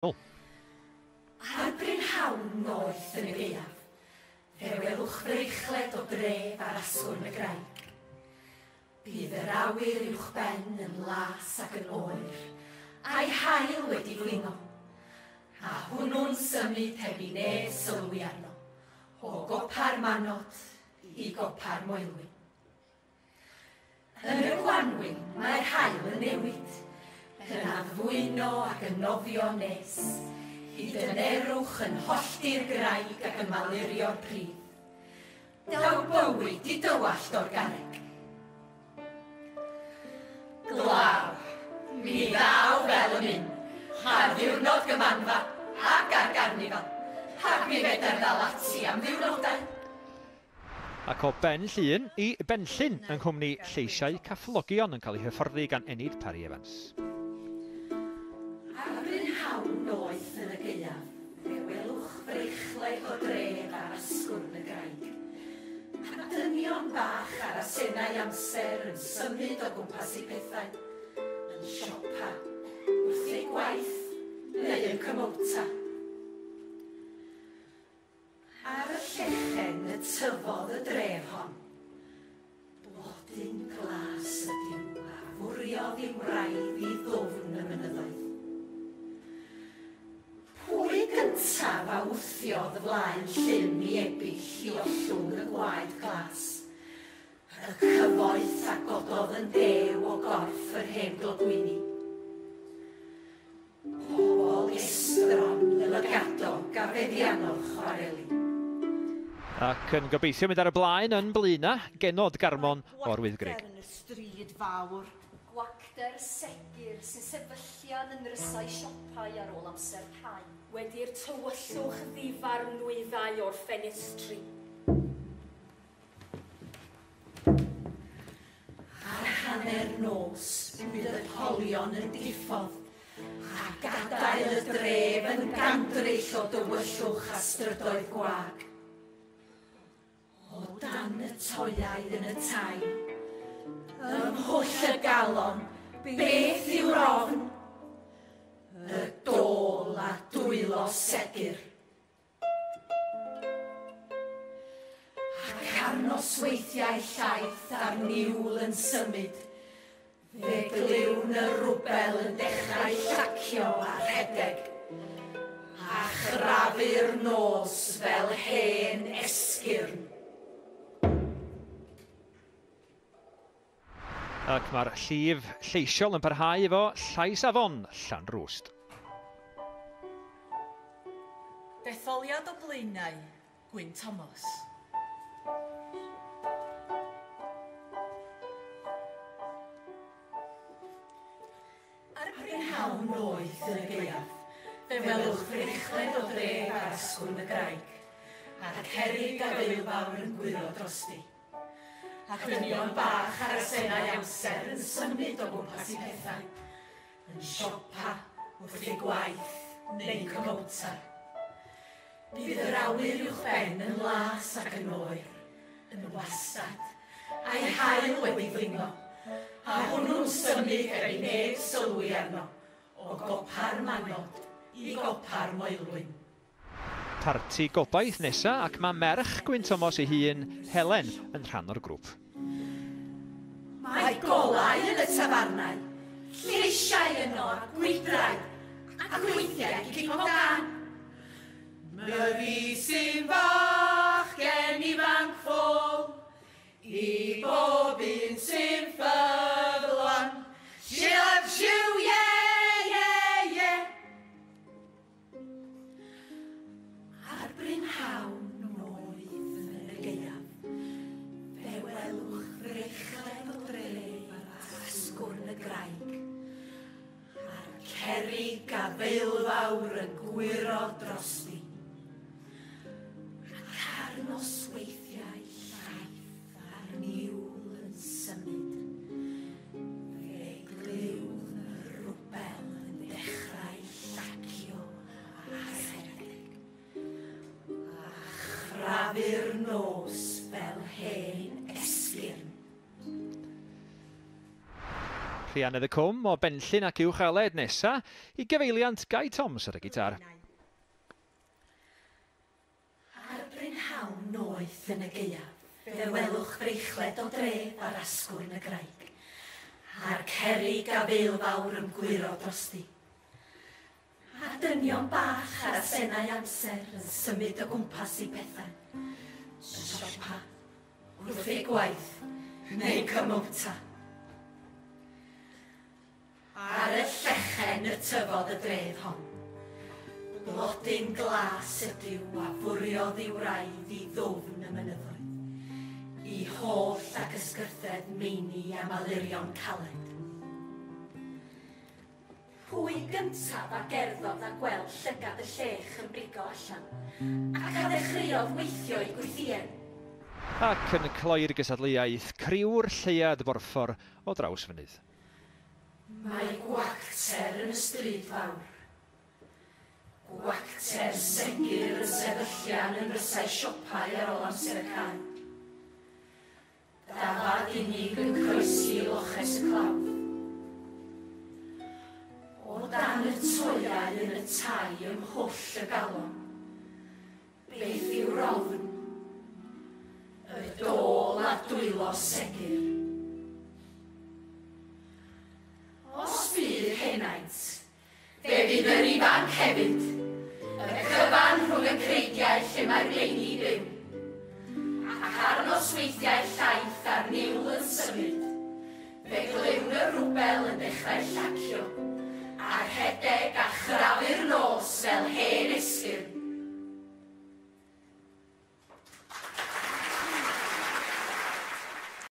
Ar brynhawn noeth yn y gaeaf, fe welwch freichlet o dref ar asgwrn y graig. Bydd yr awyr uwchben yn las ac yn oer, a'i hael wedi glingo, a hwnnw'n symud heb i neb sylwi arno, o gopa'r manod i gopa'r moelwyn. Yn y gwanwyn mae'r hael yn newid, yn addwyno ac yn nofio nes, hyd yn erwch yn hollti'r graig ac yn malurio'r pryd. Daw bywyd i dywallt o'r garreg. Glaw, mi ddaw fel y mynd, ar ddiwrnod gymanfa ac ar garnifal, ac mi fedar ddal ati am ddiwrnodau. Ac o Ben Llŷn i Benllyn yng nghwmni lleisiau cafflogion yn cael ei hyfforddi gan Enid Parry Evans. Ar brynhawn noeth yn y gaeaf, fe welwch freichlet o dref ar asgwrn y graig. A dynion bach ar asennau amser yn symud o gwmpas eu pethau, yn siopa, wrth eu gwaith neu yn cymwta. Ar y llechen y tyfodd y dref hon, blodyn glas ydyw a fwriodd i'w wraidd i ddwfn y mynyddoedd. Pwy gyntaf a wthiodd y flaen llym i ebyll i ollwng y gwaed glas? Y cyfoeth a gododd yn dew o gorff yr hen glogwyni. Pobl estron, lygadog a feddiannol chwareli. Ac yn gobeithio mynd ar y blaen yn Blaena, genod garmon o'r Wyddgrug. Gwacter yn y stryd fawr. Gwacter segur sy'n sefyllian yn rysau siopau ar ôl amser cael. Wedi'r tywyllwch ddifar nwyddau o'r ffenestri. Ar hanner nos, bydd y polion yn diffodd, a gadael y dref yn gandryll o dywyllwch a strydoedd gwag. O dan y toiau yn y tai, ymhwll y galon, beth yw'r ofn? Y dôl a dwylo segur. Ac arnosweithiau llaeth a'r niwl yn symud, fe gliwn y rwbel yn dechrau llacio a rhedeg, a chrafu'r nos fel hen esgyrn. Ac mae'r llif lleisiol yn parhau efo llais afon Llanrwst. Detholiad o Blaenau, Gwyn Thomas. Ar brynhawn noeth yn y gaeaf, fe welwch freichlet o dref ar asgwrn y graig, a'r cerrig a feilfawr yn gwiro drosti. Ac dynion bach ar asennau amser yn symud o gwmpas eu pethau, yn siopa wrth eu gwaith neu'n cymwta. Bydd yr awyr uwchben yn las ac yn oer, yn wastad, a'i hael wedi flingo, a hwnnw'n symud heb i neb sylwi arno, o gopa'r manod i gopa'r moelwyn. Parti gobaith nesa ac mae merch Gwyn Thomas ei hun, Helen, yn rhan o'r grŵp. Mae golau yn y tafarnau, lleisiau yno a gwydrau, ac weithiau cico gan. Myfi sy'n fach gen ifanc ffôl, i bob un sy'n ffyddlon. She loves you, yeah, yeah, yeah. Ar brynhawn noeth yn y gaeaf, fe welwch freichlet o dref ar asgwrn y graig, a'r cerrig a feilfawr yn gwiro drosti. Arnosweithiau llaeth a'r niwl yn symud, fe gliwn y rwbel yn dechrau llacio a rhedeg, a chrafu'r nos fel hen esgyrn. Rhianedd y Cwm o Benllyn ac Uwchaled nesa i gyfeiliant Guy Thoms ar y gitar. Ar brynhawn noeth yn y gaeaf, fe welwch freichlet o dref ar asgwrn y graig, a'r cerrig a feil fawr yn gwiro drosti. A dynion bach ar asennau amser yn symud o gwmpas i bethau. Yn siopa, wrth ei gwaith, neu cymwta. Ar y llechen y tyfodd y dref hon. Blodyn glas ydyw a fwriodd i'w raidd i ddwfn y mynyddoedd. I holl ac ysgyrthedd meini am alurion caled. Pwy gyntaf a gerddodd a gweld llygad y llech yn brigo allan, ac a ddechreuodd weithio i gweithien. Ac yn cloi'r gysadleuaeth, criw'r lleiad borffor o draws fynydd. Mae gwacter yn y stryd fawr. Gwacter segur yn sefyllian yn rysau siopau ar ôl amser y cael. Dafad unig yn croesi loches y clawdd. O dan y toiau yn y tai ym mhwll y galon. Beth yw rofn? Y dôl a dwylo segur. Os bydd henaint, fe fydd yr ifanc hefyd. Y cyfan rhwng y creigiau lle mae'r meini byw. Ac ar nosweithiau llaeth a'r niwl yn symud, fe glywn y rwbel yn dechrau llacio, a'r rhedeg a chrafu'r nos fel hen esgyrn.